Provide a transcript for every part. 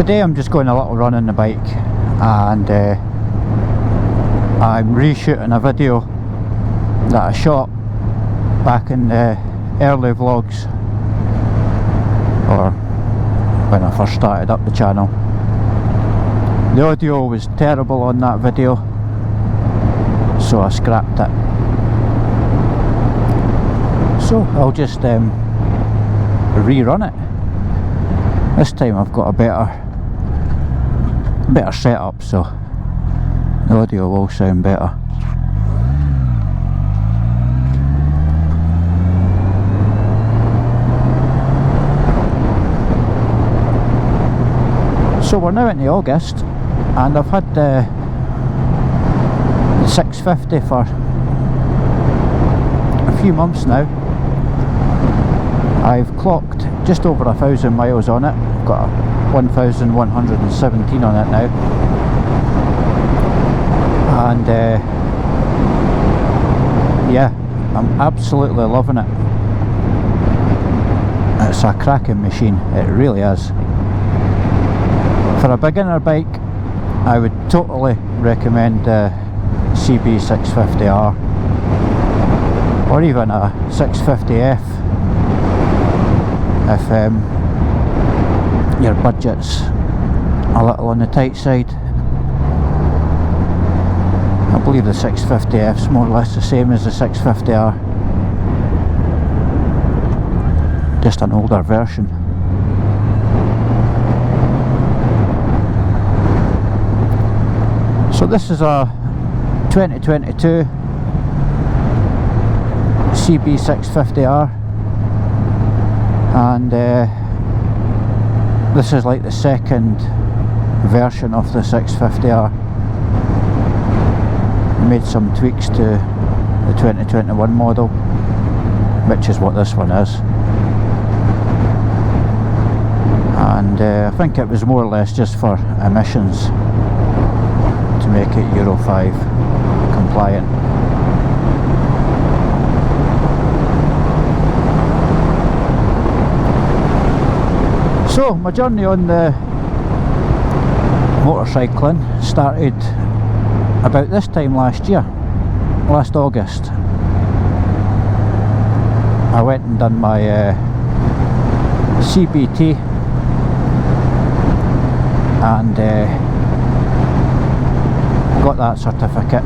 Today I'm just going a little run on the bike, and I'm reshooting a video that I shot back in the early vlogs, or when I first started up the channel. The audio was terrible on that video, so I scrapped it. So I'll just rerun it. This time I've got a better setup, so the audio will sound better. So we're now into August, and I've had the 650 for a few months now. I've clocked just over 1,000 miles on it. I've got 1,117 on it now, and yeah, I'm absolutely loving it. It's a cracking machine, it really is. For a beginner bike, I would totally recommend the CB650R, or even a 650F if your budget's a little on the tight side. I believe the 650F's more or less the same as the 650R, just an older version. So this is a 2022 CB650R, and this is like the second version of the 650R. Made some tweaks to the 2021 model, which is what this one is, and I think it was more or less just for emissions, to make it Euro 5 compliant. So my journey on the motorcycling started about this time last year, last August. I went and done my CBT, and got that certificate,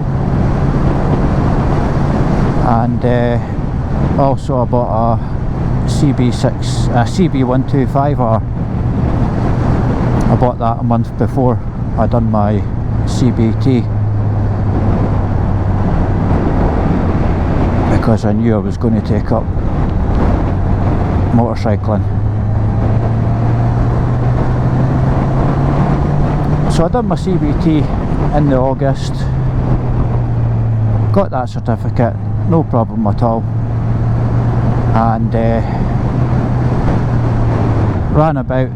and also I bought a CB125R. I bought that a month before I done my CBT, because I knew I was going to take up motorcycling. So I done my CBT in the August, got that certificate, no problem at all, and ran about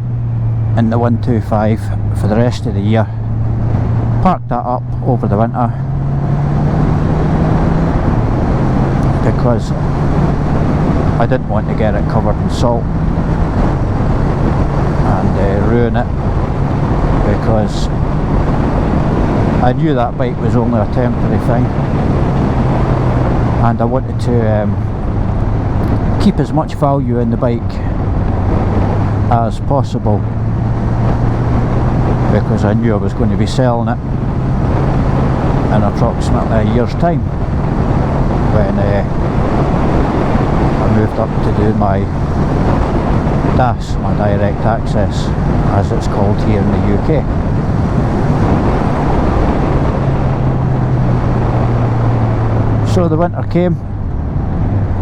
in the 125 for the rest of the year. Parked that up over the winter because I didn't want to get it covered in salt and ruin it, because I knew that bike was only a temporary thing, and I wanted to keep as much value in the bike as possible, because I knew I was going to be selling it in approximately a year's time, when I moved up to do my DAS, my direct access as it's called here in the UK. So the winter came,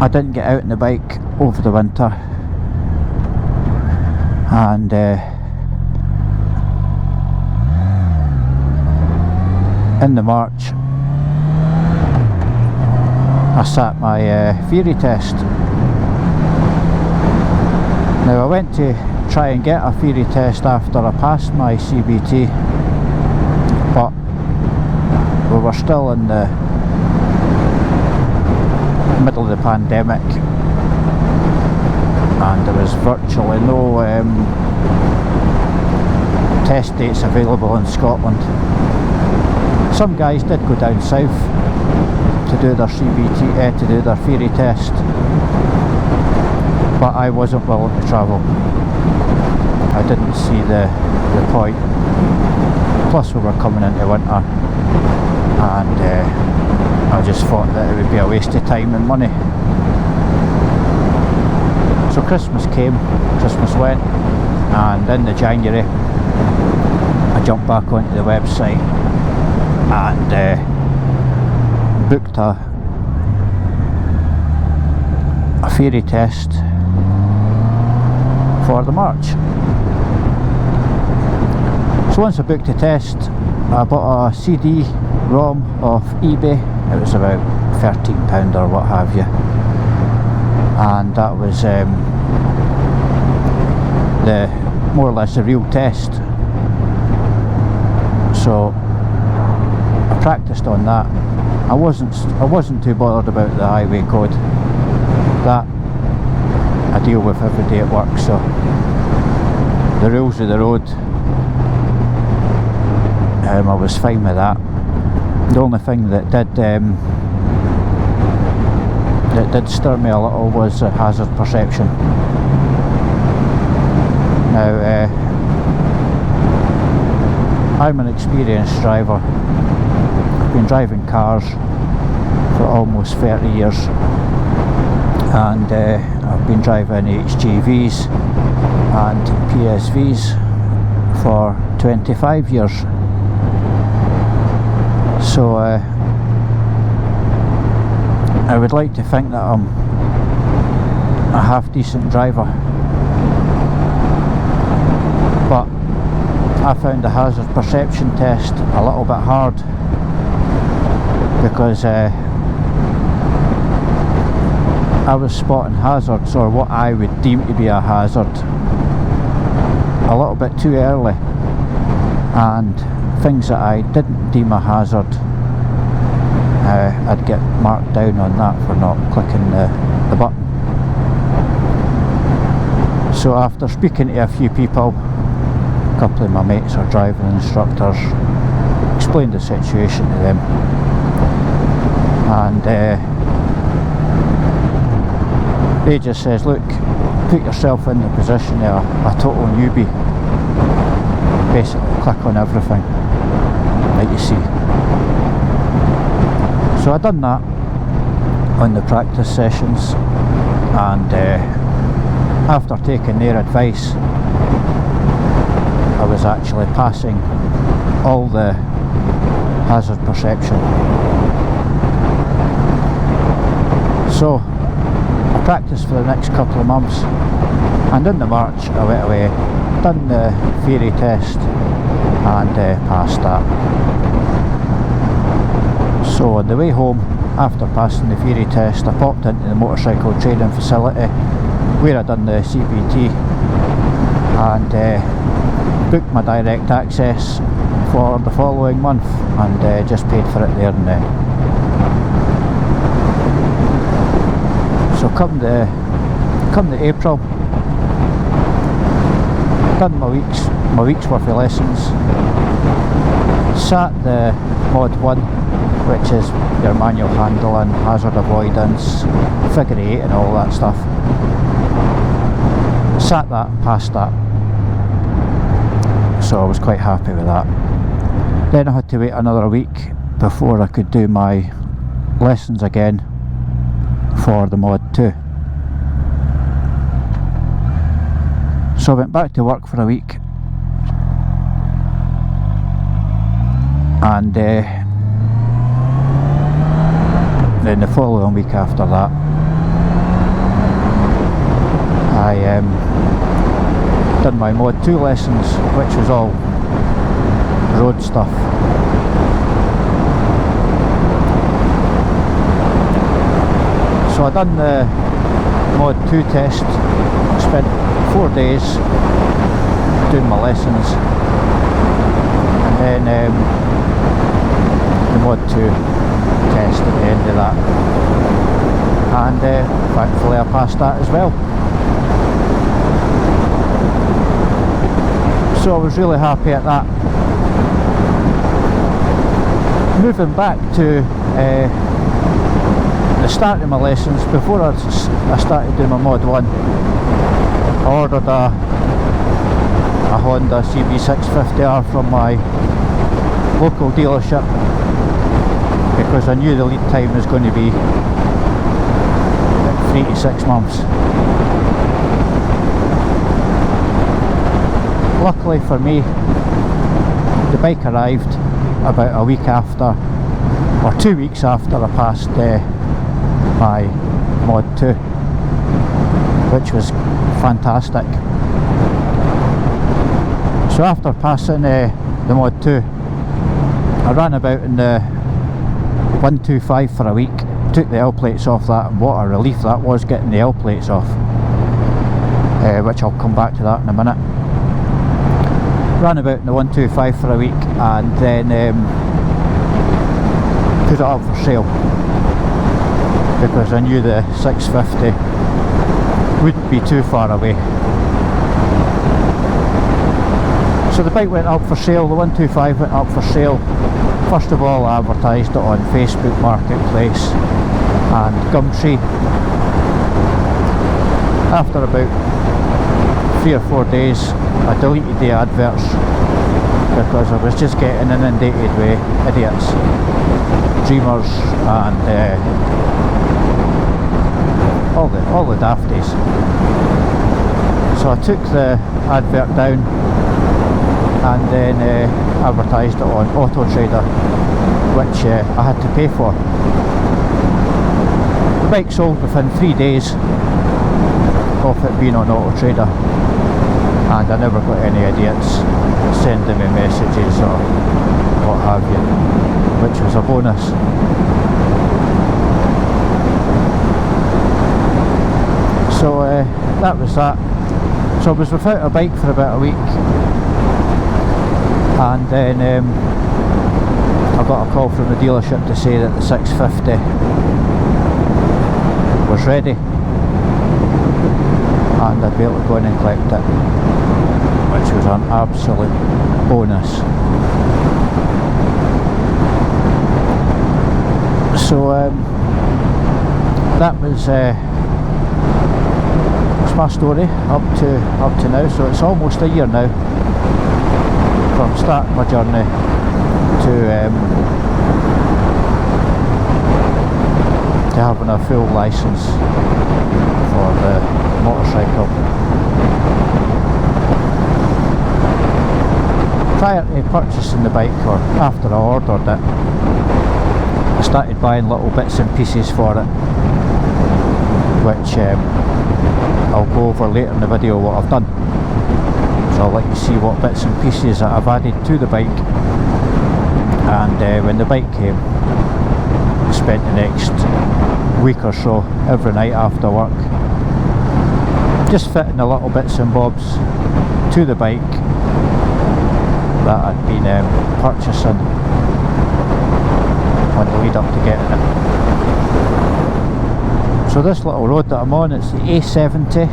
I didn't get out on the bike over the winter, and in the March I sat my theory test. Now I went to try and get a theory test after I passed my CBT, but we were still in the middle of the pandemic, and there was virtually no test dates available in Scotland. Some guys did go down south to do their CBT, to do their theory test, but I wasn't willing to travel. I didn't see the point. Plus we were coming into winter, and I just thought that it would be a waste of time and money. So Christmas came, Christmas went, and in the January I jumped back onto the website and booked a theory test for the March. So once I booked the test, I bought a CD-ROM off eBay. It was about £13 or what have you, and that was the more or less the real test. So I practiced on that. I wasn't too bothered about the highway code. That I deal with every day at work, so the rules of the road, I was fine with that. The only thing that did stir me a little was hazard perception. Now I'm an experienced driver. I've been driving cars for almost 30 years, and I've been driving HGVs and PSVs for 25 years. So I would like to think that I'm a half decent driver, but I found the hazard perception test a little bit hard, because I was spotting hazards, or what I would deem to be a hazard, a little bit too early, and things that I didn't deem a hazard, I'd get marked down on that for not clicking the button. So after speaking to a few people, a couple of my mates are driving instructors, explained the situation to them, and they just says, look, put yourself in the position of a total newbie, basically click on everything that you see. So I done that on the practice sessions, and after taking their advice, I was actually passing all the hazard perception. So I practiced for the next couple of months, and in the March I went away, done the theory test, and passed that. So on the way home, after passing the theory test, I popped into the motorcycle training facility where I done the CBT, and booked my direct access for the following month, and just paid for it there and then. So come the April, done my week's worth of lessons, sat the Mod 1, which is your manual handling, hazard avoidance, figure 8 and all that stuff. Sat that and passed that, so I was quite happy with that. Then I had to wait another week before I could do my lessons again for the Mod 2. So I went back to work for a week, and then the following week after that, I done my Mod 2 lessons, which was all road stuff. So I done the Mod 2 test, spent 4 days doing my lessons, and then the Mod 2 test at the end of that, and thankfully I passed that as well. So I was really happy at that. Moving back to the start of my lessons, before I started doing my Mod 1, I ordered a Honda CB650R from my local dealership because I knew the lead time was going to be like 3 to 6 months. Luckily for me, the bike arrived about a week after, or 2 weeks after I passed my Mod 2, which was fantastic. So after passing the Mod 2, I ran about in the 125 for a week, took the L plates off that, and what a relief that was getting the L plates off, which I'll come back to that in a minute. Ran about in the 125 for a week and then put it up for sale because I knew the 650 wouldn't be too far away. So the bike went up for sale, the 125 went up for sale. First of all, I advertised it on Facebook Marketplace and Gumtree. After about 3 or 4 days, I deleted the adverts because I was just getting inundated with idiots, dreamers and all the dafties. So I took the advert down and then advertised it on Auto Trader, which I had to pay for. The bike sold within 3 days of it being on Auto Trader, and I never got any idiots sending me messages or what have you, which was a bonus. So that was that. So I was without a bike for about a week, and then I got a call from the dealership to say that the 650 was ready and I'd be able to go in and collect it, which was an absolute bonus. So that was my story up to now. So it's almost a year now from starting my journey to having a full licence for the motorcycle. Prior to purchasing the bike, or after I ordered it, I started buying little bits and pieces for it, which I'll go over later in the video what I've done. So I'll let you see what bits and pieces that I've added to the bike. And when the bike came, I spent the next week or so every night after work just fitting the little bits and bobs to the bike that I'd been purchasing on the lead up to getting it. So this little road that I'm on, it's the A70,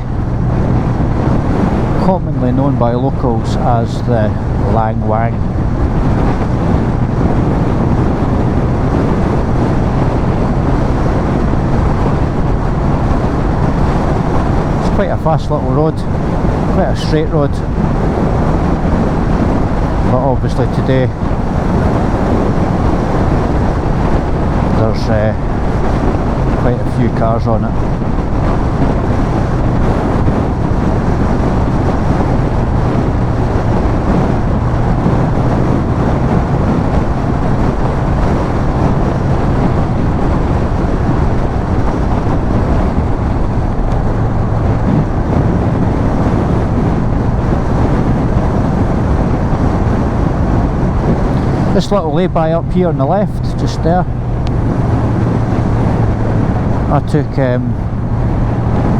commonly known by locals as the Lang Wang. It's quite a fast little road, quite a straight road, but obviously today there's quite a few cars on it. This little lay-by up here on the left, just there, I took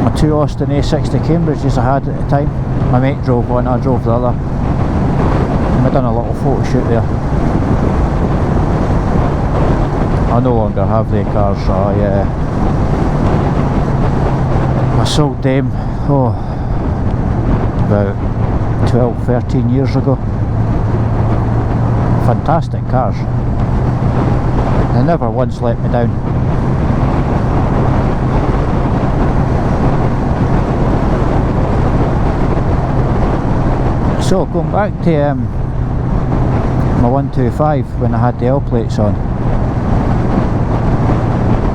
my two Austin A60 Cambridges I had at the time. My mate drove one, I drove the other, and I done a little photo shoot there. I no longer have the cars, so I sold them about 12, 13 years ago. Fantastic cars. They never once let me down. So going back to my 125 when I had the L plates on.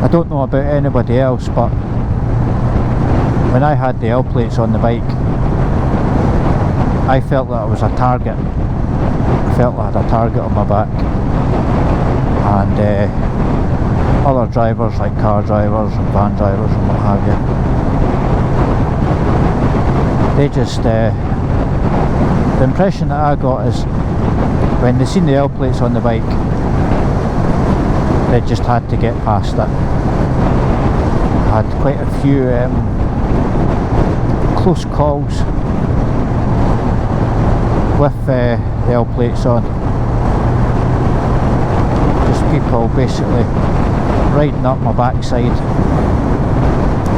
I don't know about anybody else, but when I had the L plates on the bike, I felt that I was a target. I felt like I had a target on my back, and other drivers like car drivers and van drivers and what have you, they just the impression that I got is when they seen the L plates on the bike, they just had to get past it. I had quite a few close calls with the L plates on. Just people basically riding up my backside,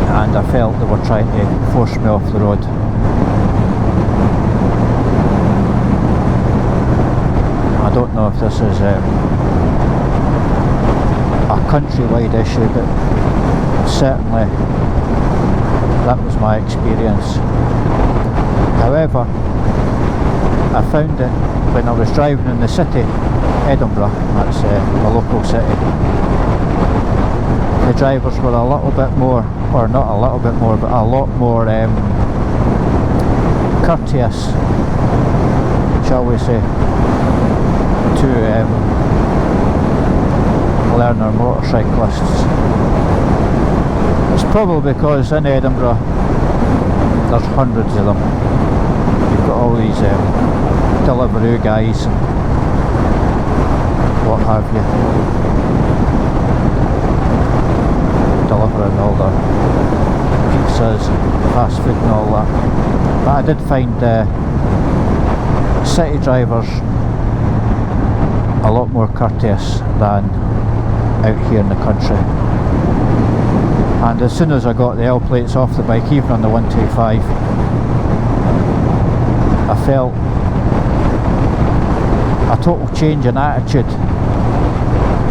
and I felt they were trying to force me off the road. I don't know if this is a countrywide issue, but certainly that was my experience. However, I found that when I was driving in the city, Edinburgh, that's my local city, the drivers were a little bit more, or not a little bit more, but a lot more courteous, shall we say, to learner motorcyclists. It's probably because in Edinburgh there's hundreds of them. You've got all these delivery guys and what have you, delivering all the pizzas and fast food and all that. But I did find city drivers a lot more courteous than out here in the country. And as soon as I got the L plates off the bike, even on the 125, I felt a total change in attitude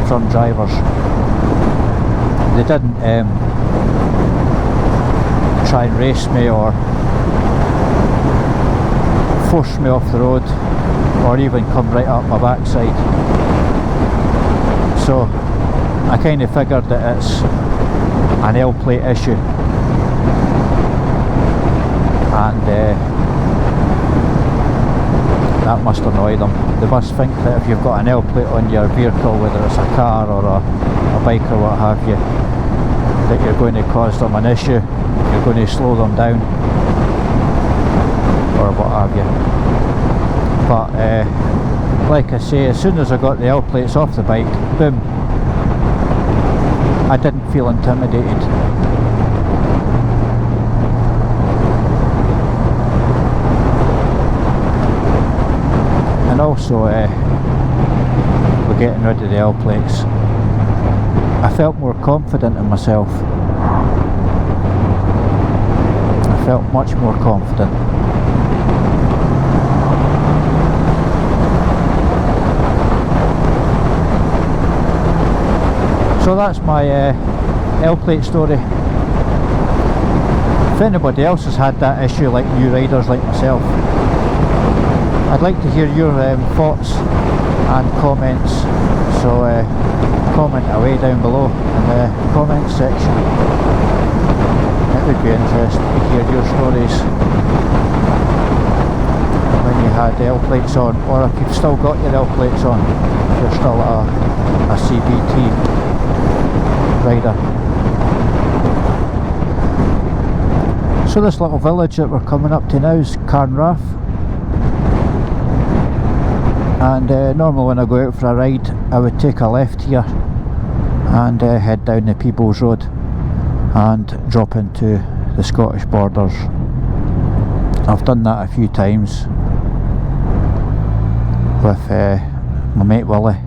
from drivers. They didn't try and race me or force me off the road, or even come right up my backside. So I kind of figured that it's an L plate issue, and that must annoy them. They must think that if you've got an L plate on your vehicle, whether it's a car or a bike or what have you, that you're going to cause them an issue, you're going to slow them down or what have you. But like I say, as soon as I got the L plates off the bike, boom, I didn't feel intimidated. And also with getting rid of the L plates, I felt more confident in myself. I felt much more confident. So that's my L plate story. If anybody else has had that issue, like new riders like myself, I'd like to hear your thoughts and comments. So comment away down below in the comments section. It would be interesting to hear your stories when you had L plates on, or if you've still got your L plates on, if you're still a CBT rider. So this little village that we're coming up to now is Raff, and normally when I go out for a ride I would take a left here and head down the Peebles Road and drop into the Scottish borders. I've done that a few times with my mate Willie.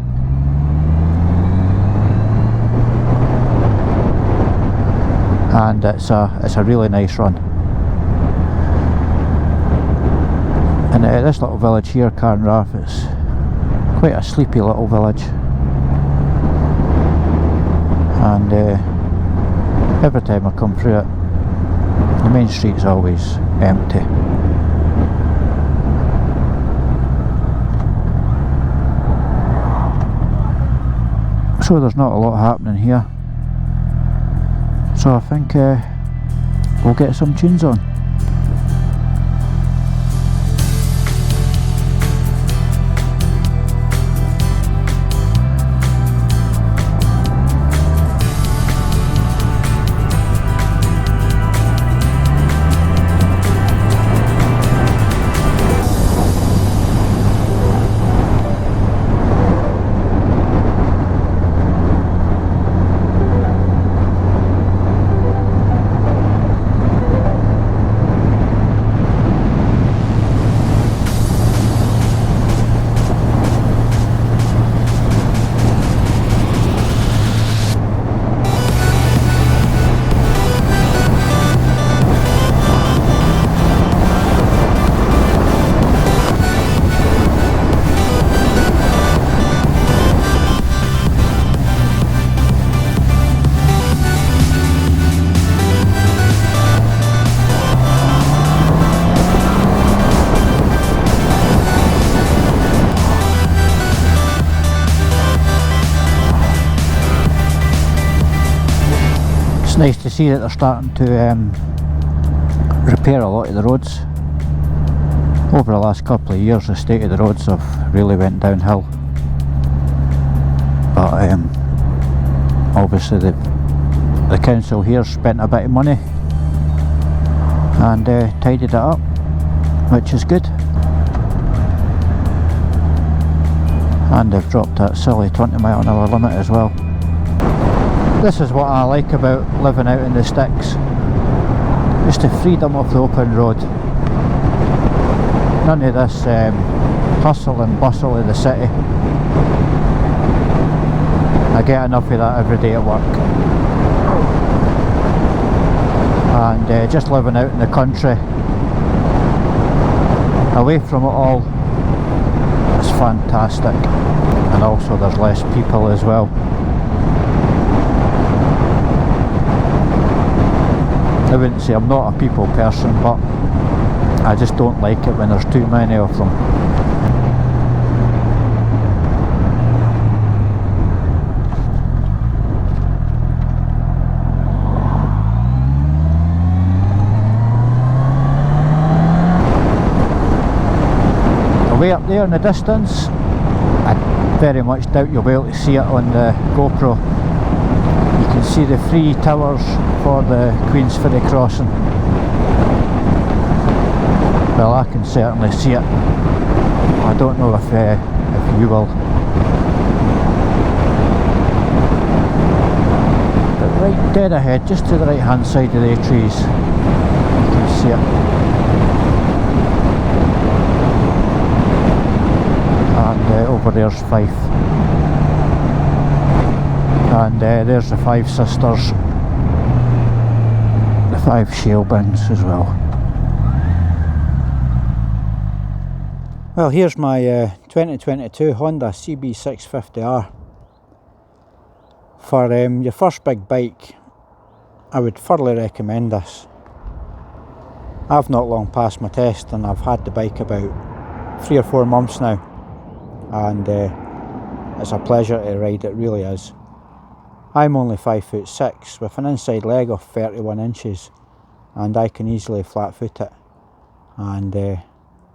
And it's a really nice run. And this little village here, Raff, is quite a sleepy little village, and every time I come through it, the main street's always empty. So there's not a lot happening here, so I think we'll get some tunes on. It's nice to see that they're starting to repair a lot of the roads. Over the last couple of years, the state of the roads have really went downhill, but obviously the council here spent a bit of money and tidied it up, which is good. And they've dropped that silly 20-mile-an-hour limit as well. This is what I like about living out in the sticks. Just the freedom of the open road. None of this hustle and bustle of the city. I get enough of that every day at work. And just living out in the country, away from it all, is fantastic. And also there's less people as well. I wouldn't say I'm not a people person, but I just don't like it when there's too many of them. Way up there in the distance, I very much doubt you'll be able to see it on the GoPro. You can see the 3 towers for the Queensferry crossing. Well, I can certainly see it. I don't know if you will. But right dead ahead, just to the right hand side of the trees, you can see it. And over there's Fife. And there's the 5 sisters, the 5 shale bins as well. Well, here's my 2022 Honda CB650R. For your first big bike, I would thoroughly recommend this. I've not long passed my test and I've had the bike about 3 or 4 months now, and it's a pleasure to ride, it really is. I'm only 5'6" with an inside leg of 31 inches, and I can easily flat foot it, and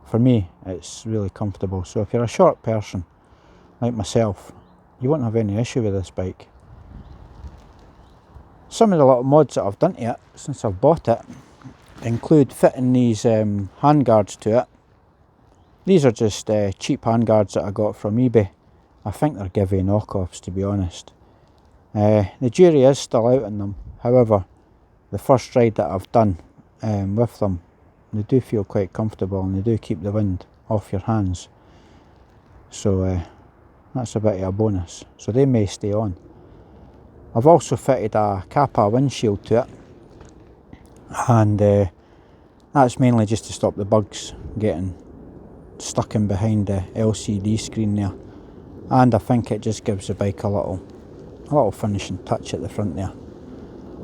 for me it's really comfortable. So if you're a short person like myself, you won't have any issue with this bike. Some of the little mods that I've done to it since I've bought it include fitting these handguards to it. These are just cheap handguards that I got from eBay. I think they're giveaway knockoffs, to be honest. The jury is still out on them. However, the first ride that I've done with them, they do feel quite comfortable and they do keep the wind off your hands. So that's a bit of a bonus. So they may stay on. I've also fitted a Kappa windshield to it, and that's mainly just to stop the bugs getting stuck in behind the LCD screen there, and I think it just gives the bike a little finishing touch at the front there.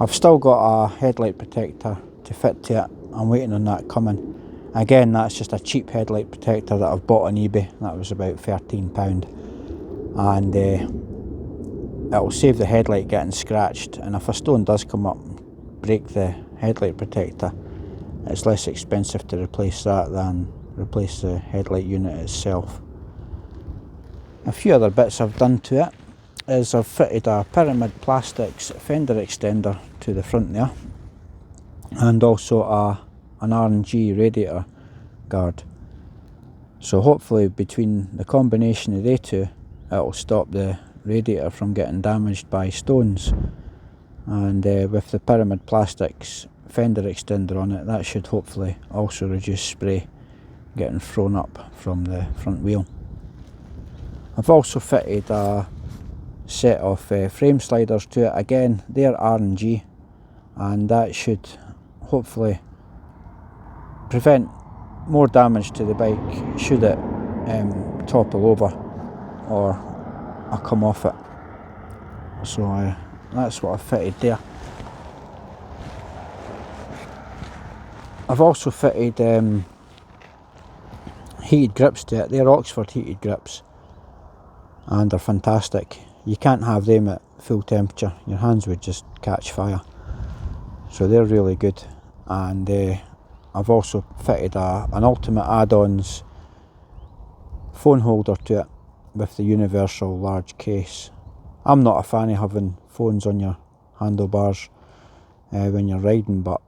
I've still got a headlight protector to fit to it. I'm waiting on that coming. Again, that's just a cheap headlight protector that I've bought on eBay. That was about £13, and it'll save the headlight getting scratched, and if a stone does come up and break the headlight protector, it's less expensive to replace that than replace the headlight unit itself. A few other bits I've done to it is I've fitted a Pyramid Plastics fender extender to the front there, and also an R&G radiator guard. So hopefully between the combination of the two, it'll stop the radiator from getting damaged by stones. And with the Pyramid Plastics fender extender on it, that should hopefully also reduce spray getting thrown up from the front wheel. I've also fitted a set of frame sliders to it. Again, they're R&G, and that should hopefully prevent more damage to the bike should it topple over or I come off it. So that's what I've fitted there. I've also fitted heated grips to it. They're Oxford heated grips, and they're fantastic. You can't have them at full temperature, your hands would just catch fire. So they're really good. And I've also fitted an Ultimate Add-ons phone holder to it with the universal large case. I'm not a fan of having phones on your handlebars when you're riding, but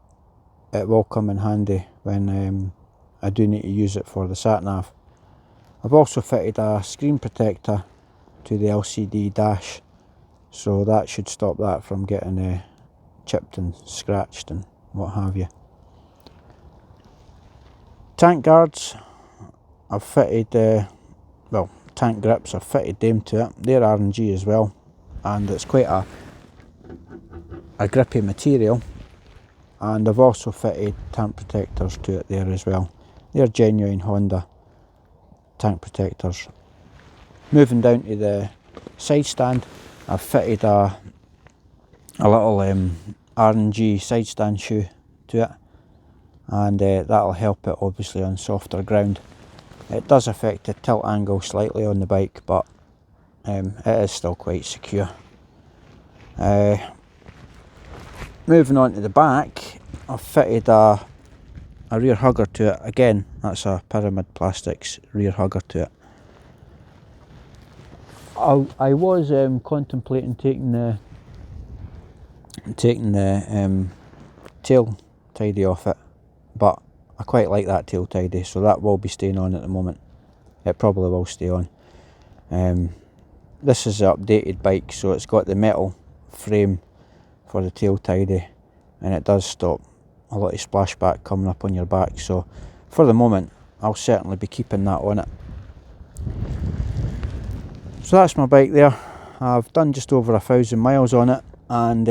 it will come in handy when I do need to use it for the sat-nav. I've also fitted a screen protector to the LCD dash, so that should stop that from getting chipped and scratched and what have you. Tank guards, I've fitted, well, tank grips, I've fitted them to it. They're R&G as well, and it's quite a grippy material. And I've also fitted tank protectors to it there as well. They're genuine Honda tank protectors. Moving down to the side stand, I've fitted a little R&G side stand shoe to it, and that'll help it obviously on softer ground. It does affect the tilt angle slightly on the bike, but it is still quite secure. Moving on to the back, I've fitted a rear hugger to it. Again, that's a Pyramid Plastics rear hugger to it. I was contemplating taking the tail tidy off it, but I quite like that tail tidy, so that will be staying on at the moment. It probably will stay on. This is an updated bike, so it's got the metal frame for the tail tidy, and it does stop a lot of splashback coming up on your back, so for the moment I'll certainly be keeping that on it. So that's my bike there. I've done just over 1,000 miles on it, and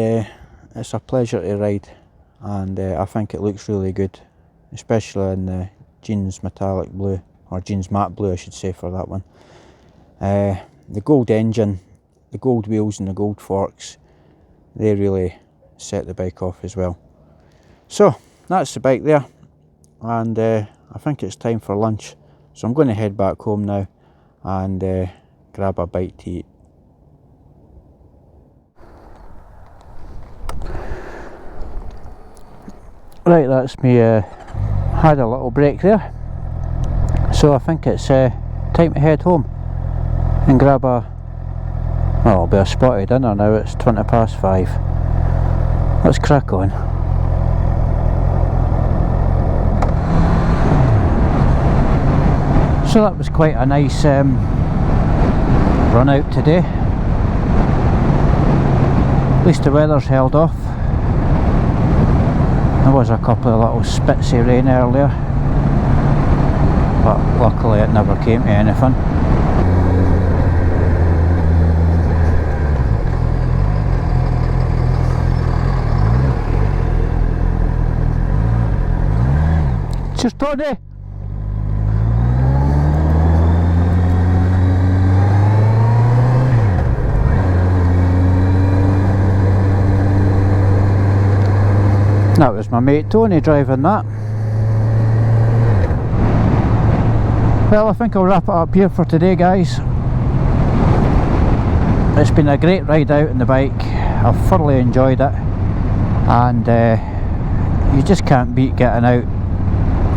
it's a pleasure to ride, and I think it looks really good, especially in the jeans metallic blue, or jeans matte blue I should say for that one. The gold engine, the gold wheels and the gold forks, they really set the bike off as well. So that's the bike there, and I think it's time for lunch, so I'm going to head back home now and grab a bite to eat. Right, that's me had a little break there, so I think it's time to head home and grab well, it'll be a spotty dinner now. It's 5:20. Let's crack on. So that was quite a nice run out today. At least the weather's held off. There was a couple of little spits of rain earlier, but luckily it never came to anything. Cheers, Tony! That was my mate Tony driving that. Well, I think I'll wrap it up here for today, guys. It's been a great ride out on the bike. I've thoroughly enjoyed it, and you just can't beat getting out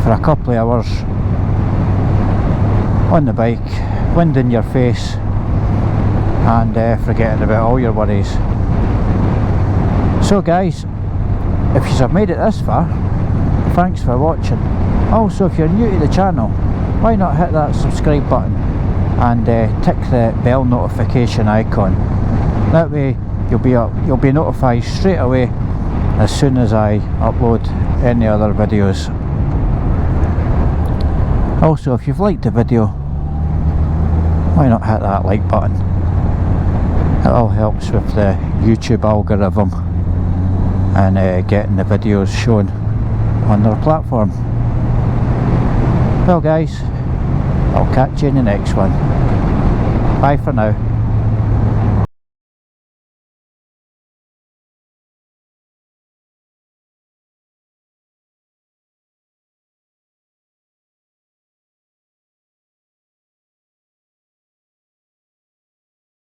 for a couple of hours on the bike, wind in your face, and forgetting about all your worries. So guys, if you have made it this far, thanks for watching. Also, if you're new to the channel, why not hit that subscribe button and tick the bell notification icon. That way you'll be notified straight away as soon as I upload any other videos. Also, if you've liked the video, why not hit that like button? It all helps with the YouTube algorithm and getting the videos shown on their platform. Well guys, I'll catch you in the next one. Bye for now.